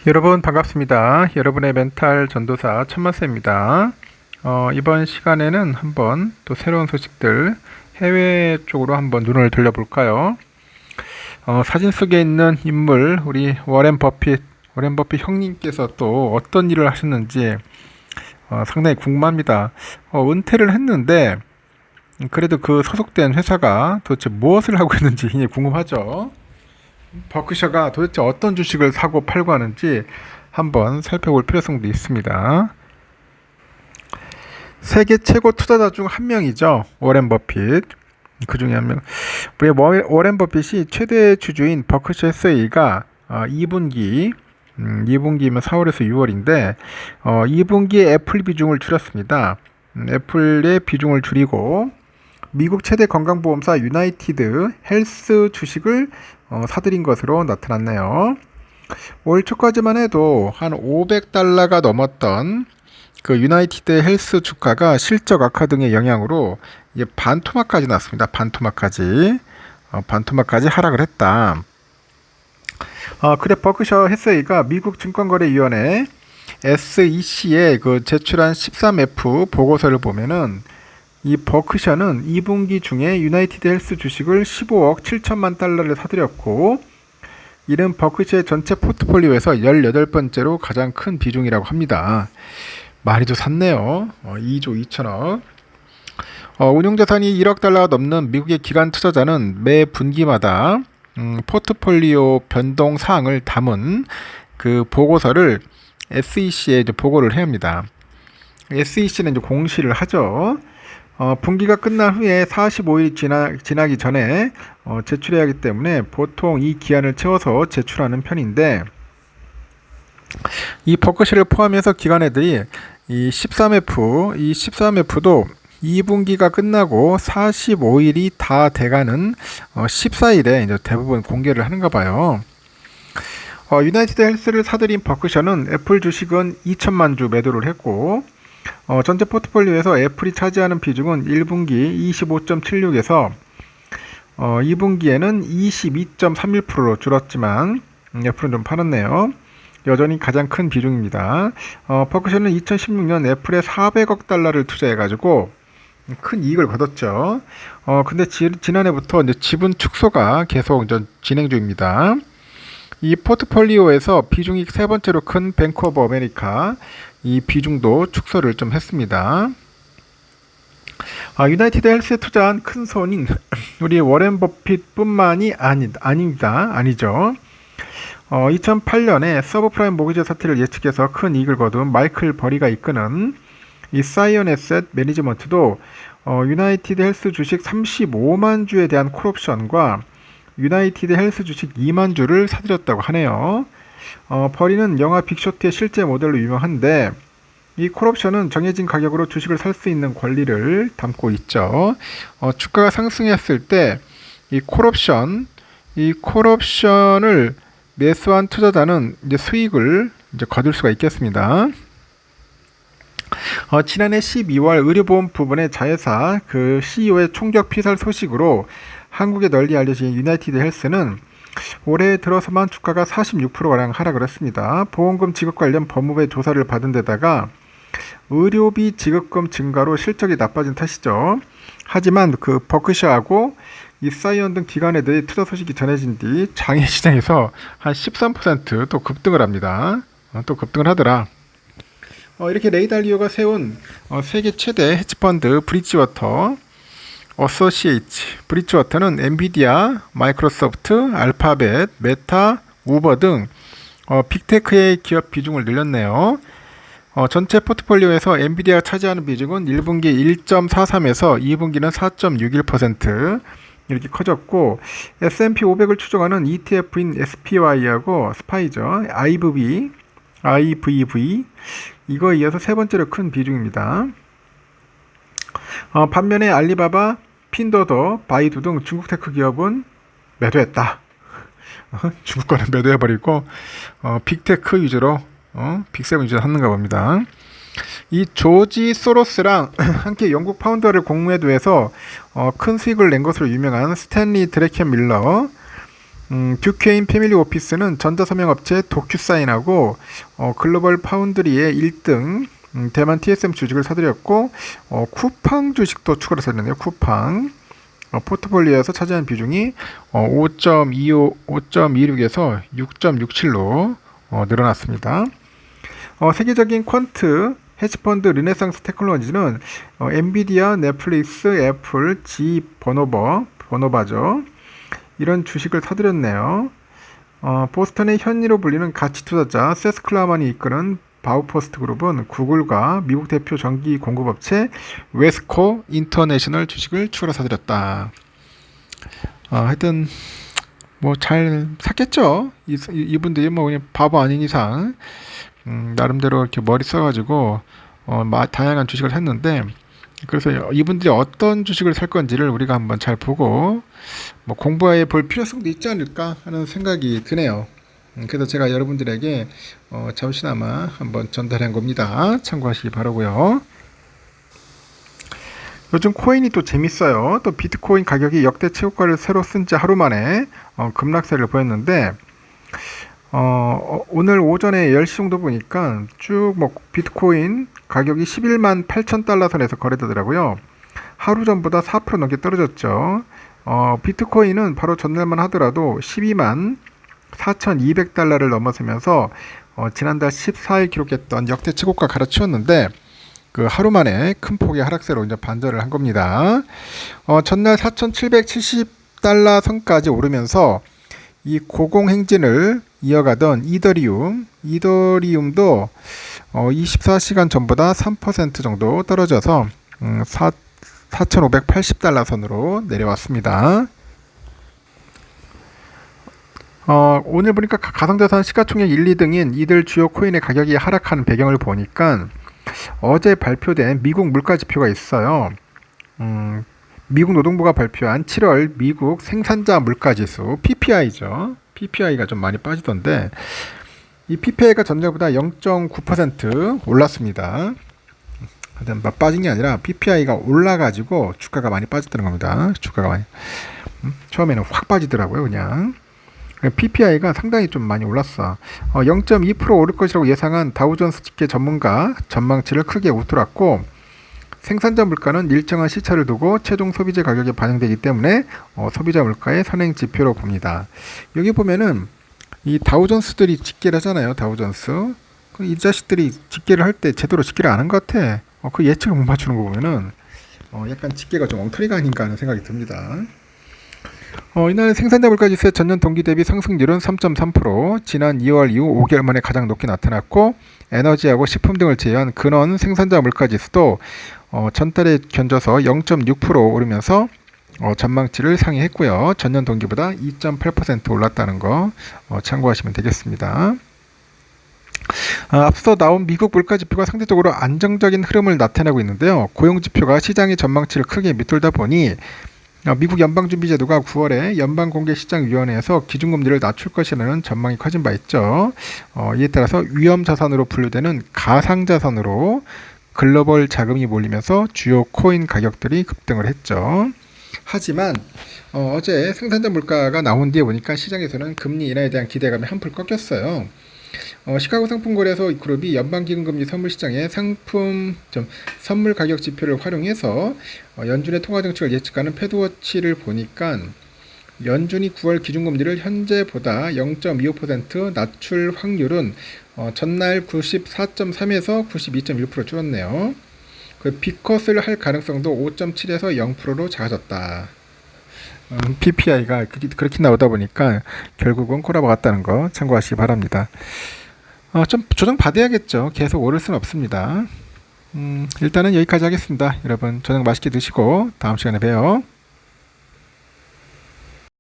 여러분 반갑습니다. 여러분의 멘탈 전도사 천만세입니다. 이번 시간에는 한번 또 새로운 소식들 해외 쪽으로 한번 눈을 돌려볼까요? 사진 속에 있는 인물 우리 워렌 버핏 형님께서 또 어떤 일을 하셨는지 상당히 궁금합니다. 은퇴를 했는데 그래도 그 소속된 회사가 도대체 무엇을 하고 있는지 굉장히 궁금하죠. 버크셔가 도대체 어떤 주식을 사고 팔고 하는지 한번 살펴볼 필요성도 있습니다. 세계 최고 투자자 중 한 명이죠. 워렌 버핏. 그 중에 한 명. 우리 워렌 버핏이 최대 주주인 버크셔 해서웨이가 2분기면 4월에서 6월인데 2분기에 애플 비중을 줄였습니다. 애플의 비중을 줄이고 미국 최대 건강보험사 유나이티드 헬스 주식을 사들인 것으로 나타났네요. 올 초까지만 해도 한 $500가 넘었던 그 유나이티드 헬스 주가가 실적 악화 등의 영향으로 이제 반토막까지 났습니다. 반토막까지 하락을 했다. 그래 버크셔 해서웨이가 미국 증권거래위원회 SEC에 그 제출한 13F 보고서를 보면은 이 버크셔는 2분기 중에 유나이티드 헬스 주식을 15억 7천만 달러를 사들였고 이는 버크셔의 전체 포트폴리오에서 18번째로 가장 큰 비중이라고 합니다. 많이도 샀네요. 2조 2천억. 운용자산이 1억 달러가 넘는 미국의 기관 투자자는 매 분기마다 포트폴리오 변동 사항을 담은 그 보고서를 SEC에 이제 보고를 해야 합니다. SEC는 이제 공시를 하죠. 분기가 끝난 후에 45일이 지나기 전에 제출해야 하기 때문에 보통 이 기한을 채워서 제출하는 편인데 이 버크셔를 포함해서 기관애들이 이 13F도 2분기가 끝나고 45일이 다 돼가는 14일에 이제 대부분 공개를 하는가 봐요. 유나이티드 헬스를 사들인 버크셔는 애플 주식은 2천만 주 매도를 했고 전체 포트폴리오에서 애플이 차지하는 비중은 1분기 25.76에서 2분기에는 22.31%로 줄었지만 애플은 좀 팔았네요. 여전히 가장 큰 비중입니다. 버크셔는 2016년 애플에 400억 달러를 투자해가지고 큰 이익을 거뒀죠. 근데 지난해부터 이제 지분 축소가 계속 이제 진행 중입니다. 이 포트폴리오에서 비중이 세 번째로 큰 뱅크 오브 아메리카 이 비중도 축소를 좀 했습니다. 유나이티드 헬스에 투자한 큰 손인 우리 워렌 버핏뿐만이 아니죠. 2008년에 서브프라임 모기지 사태를 예측해서 큰 이익을 거둔 마이클 버리가 이끄는 이 사이언 에셋 매니지먼트도 유나이티드 헬스 주식 35만 주에 대한 콜옵션과 유나이티드 헬스 주식 2만 주를 사들였다고 하네요. 버리는 영화 빅쇼트의 실제 모델로 유명한데 이 콜옵션은 정해진 가격으로 주식을 살 수 있는 권리를 담고 있죠. 주가가 상승했을 때 이 콜옵션을 매수한 투자자는 이제 수익을 이제 거둘 수가 있겠습니다. 지난해 12월 의료보험 부분의 자회사 그 CEO의 총격 피살 소식으로 한국에 널리 알려진 유나이티드 헬스는 올해 들어서만 주가가 46%가량 하락을 했습니다. 보험금 지급 관련 법무부의 조사를 받은 데다가 의료비 지급금 증가로 실적이 나빠진 탓이죠. 하지만 그 버크셔하고 이 사이언 등 기관애들이 투자 소식이 전해진 뒤 장외 시장에서 한 13% 급등을 합니다. 또 급등을 하더라. 이렇게 레이 달리오가 세운 세계 최대 헤지펀드 브릿지워터 브릿지워터는 엔비디아, 마이크로소프트, 알파벳, 메타, 우버 등 빅테크의 기업 비중을 늘렸네요. 전체 포트폴리오에서 엔비디아가 차지하는 비중은 1분기 1.43에서 2분기는 4.61% 이렇게 커졌고 S&P 500을 추종하는 ETF인 SPY하고 스파이죠. IVV 이거에 이어서 세 번째로 큰 비중입니다. 반면에 알리바바, 핀도더, 바이두 등 중국 테크 기업은 매도했다. 중국 거는 매도해버리고 빅테크 위주로 빅세븐 위주로 하는가 봅니다. 이 조지 소로스랑 함께 영국 파운더를 공매도해서 큰 수익을 낸 것으로 유명한 스탠리 드래켄 밀러 듀케인 패밀리 오피스는 전자서명업체 도큐사인하고 글로벌 파운드리의 1등 대만 TSM 주식을 사들였고 쿠팡 주식도 추가로 사들였네요. 쿠팡 포트폴리오에서 차지한 비중이 5.26에서 6.67로 늘어났습니다. 세계적인 퀀트 헤지펀드 르네상스 테크놀로지는 엔비디아, 넷플릭스, 애플, 버노바죠. 이런 주식을 사들였네요. 보스턴의 현리로 불리는 가치투자자 세스클라만이 이끄는 바우포스트 그룹은 구글과 미국 대표 전기 공급업체 웨스코 인터내셔널 주식을 추가로 사들였다. 하여튼 뭐 잘 샀겠죠. 이분들이 뭐 그냥 바보 아닌 이상 나름대로 이렇게 머리 써가지고 다양한 주식을 샀는데, 그래서 이분들이 어떤 주식을 살 건지를 우리가 한번 잘 보고 뭐 공부해 볼 필요성도 있지 않을까 하는 생각이 드네요. 그래서 제가 여러분들에게 잠시나마 한번 전달한 겁니다. 참고하시기 바라고요. 요즘 코인이 또 재밌어요. 또 비트코인 가격이 역대 최고가를 새로 쓴 지 하루 만에 급락세를 보였는데, 오늘 오전에 10시 정도 보니까 쭉 뭐 비트코인 가격이 11만 8천 달러 선에서 거래되더라고요. 하루 전보다 4% 넘게 떨어졌죠. 비트코인은 바로 전날만 하더라도 12만 4,200달러를 넘어서면서 지난달 14일 기록했던 역대 최고가 갈아치웠는데, 그 하루 만에 큰 폭의 하락세로 이제 반전을 한 겁니다. 전날 4,770달러 선까지 오르면서 이 고공행진을 이어가던 이더리움도 24시간 전보다 3% 정도 떨어져서 4,580달러 선으로 내려왔습니다. 오늘 보니까 가상자산 시가총액 1, 2등인 이들 주요 코인의 가격이 하락하는 배경을 보니까 어제 발표된 미국 물가지표가 있어요. 미국 노동부가 발표한 7월 미국 생산자 물가지수 PPI죠. PPI가 좀 많이 빠지던데, 이 PPI가 전날보다 0.9% 올랐습니다. 빠진 게 아니라 PPI가 올라가지고 주가가 많이 빠졌다는 겁니다. 주가가 많이 처음에는 확 빠지더라고요. 그냥 PPI가 상당히 좀 많이 올랐어. 0.2% 오를 것이라고 예상한 다우존스 집계 전문가 전망치를 크게 웃돌았고, 생산자 물가는 일정한 시차를 두고 최종 소비재 가격에 반영되기 때문에 소비자 물가의 선행 지표로 봅니다. 여기 보면은 이 다우존스들이 집계를 하잖아요. 다우존스. 이 자식들이 집계를 할 때 제대로 집계를 안 한 것 같아. 그 예측을 못 맞추는 거 보면은 약간 집계가 좀 엉터리가 아닌가 하는 생각이 듭니다. 이날 생산자 물가지수의 전년 동기 대비 상승률은 3.3%, 지난 2월 이후 5개월 만에 가장 높게 나타났고, 에너지하고 식품 등을 제외한 근원 생산자 물가지수도 전달에 견져서 0.6% 오르면서 전망치를 상회했고요. 전년 동기보다 2.8% 올랐다는 거 참고하시면 되겠습니다. 앞서 나온 미국 물가지표가 상대적으로 안정적인 흐름을 나타내고 있는데요. 고용지표가 시장의 전망치를 크게 밑돌다 보니 미국 연방준비제도가 9월에 연방공개시장위원회에서 기준금리를 낮출 것이라는 전망이 커진 바 있죠. 이에 따라서 위험자산으로 분류되는 가상자산으로 글로벌 자금이 몰리면서 주요 코인 가격들이 급등을 했죠. 하지만 어제 생산자 물가가 나온 뒤에 보니까 시장에서는 금리 인하에 대한 기대감이 한풀 꺾였어요. 시카고 상품거래소 그룹이 연방기금금리 선물시장의 선물 가격 지표를 활용해서 연준의 통화정책을 예측하는 패드워치를 보니까 연준이 9월 기준금리를 현재보다 0.25% 낮출 확률은 전날 94.3에서 92.1% 줄었네요. 그 B컷을 할 가능성도 5.7에서 0%로 작아졌다. PPI가 그렇게 나오다 보니까 결국은 코라보 같다는 거 참고하시기 바랍니다. 좀 조정 받아야겠죠. 계속 오를 수는 없습니다. 일단은 여기까지 하겠습니다. 여러분 저녁 맛있게 드시고 다음 시간에 봬요.